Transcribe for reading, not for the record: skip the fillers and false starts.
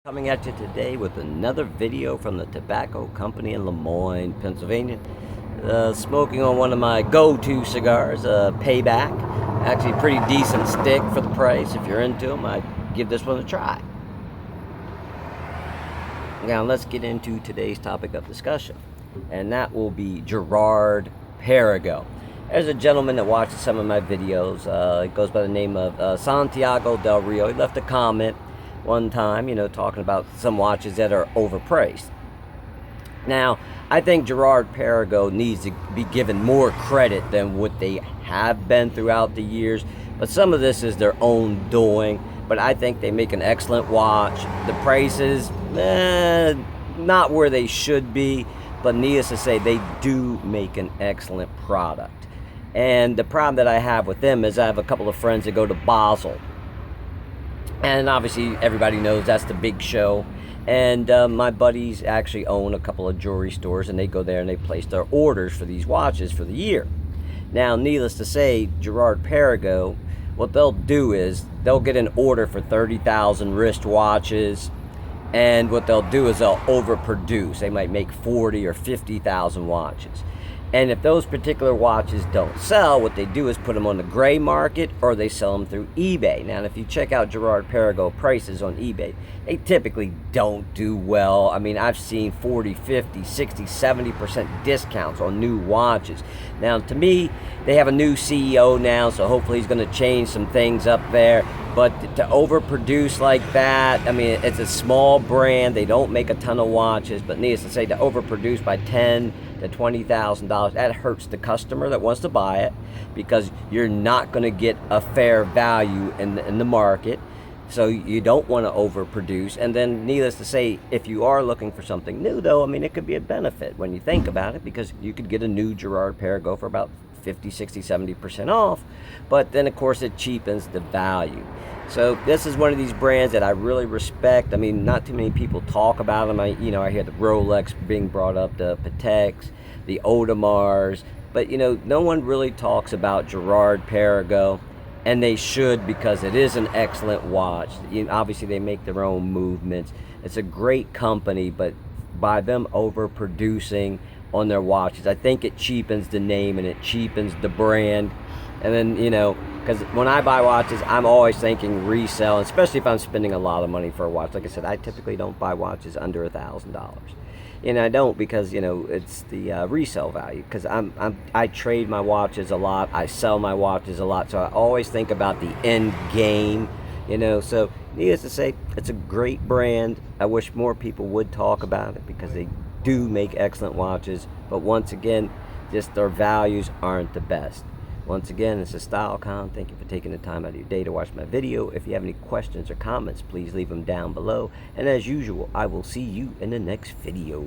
Coming at you today with another video from the tobacco company in Lemoyne, Pennsylvania. Smoking on one of my go-to cigars, Payback. Actually a pretty decent stick for the price. If you're into them, I'd give this one a try. Now let's get into today's topic of discussion, and that will be Girard Perregaux. There's a gentleman that watches some of my videos. He goes by the name of Santiago Del Rio. He left a comment one time, talking about some watches that are overpriced. Now, I think Girard Perregaux needs to be given more credit than what they have been throughout the years, but some of this is their own doing. But I think they make an excellent watch. The prices, not where they should be, but needless to say, they do make an excellent product. And the problem that I have with them is I have a couple of friends that go to Basel. And obviously everybody knows that's the big show. And my buddies actually own a couple of jewelry stores, and they go there and they place their orders for these watches for the year. Now, needless to say, Girard Perregaux, what they'll do is they'll get an order for 30,000 wrist watches, and what they'll do is they'll overproduce. They might make 40 or 50,000 watches. And if those particular watches don't sell, what they do is put them on the gray market, or they sell them through eBay. Now, if you check out Girard Perregaux prices on eBay, they typically don't do well. I mean, I've seen 40, 50, 60, 70% discounts on new watches. Now, to me, they have a new CEO now, so hopefully he's going to change some things up there. But to overproduce like that, I mean, it's a small brand. They don't make a ton of watches, but needless to say, to overproduce by $10,000 to $20,000, that hurts the customer that wants to buy it, because you're not going to get a fair value in the market. So you don't want to overproduce. And then, needless to say, if you are looking for something new, though, I mean, it could be a benefit when you think about it, because you could get a new Girard Perregaux for about 50, 60, 70% off. But then, of course, it cheapens the value. So this is one of these brands that I really respect. I mean, not too many people talk about them. I hear the Rolex being brought up, the Pateks, the Audemars, but no one really talks about Girard Perregaux, and they should, because it is an excellent watch. Obviously, they make their own movements. It's a great company, but by them overproducing on their watches, I think it cheapens the name and it cheapens the brand. And then, because when I buy watches, I'm always thinking resell, especially if I'm spending a lot of money for a watch. Like I said, I typically don't buy watches under $1,000. And I don't, because it's the resale value. Because I trade my watches a lot, I sell my watches a lot, so I always think about the end game. So needless to say, it's a great brand. I wish more people would talk about it, because they do make excellent watches. But once again, just their values aren't the best. Once again, this is StyleCon. Thank you for taking the time out of your day to watch my video. If you have any questions or comments, please leave them down below. And as usual, I will see you in the next video.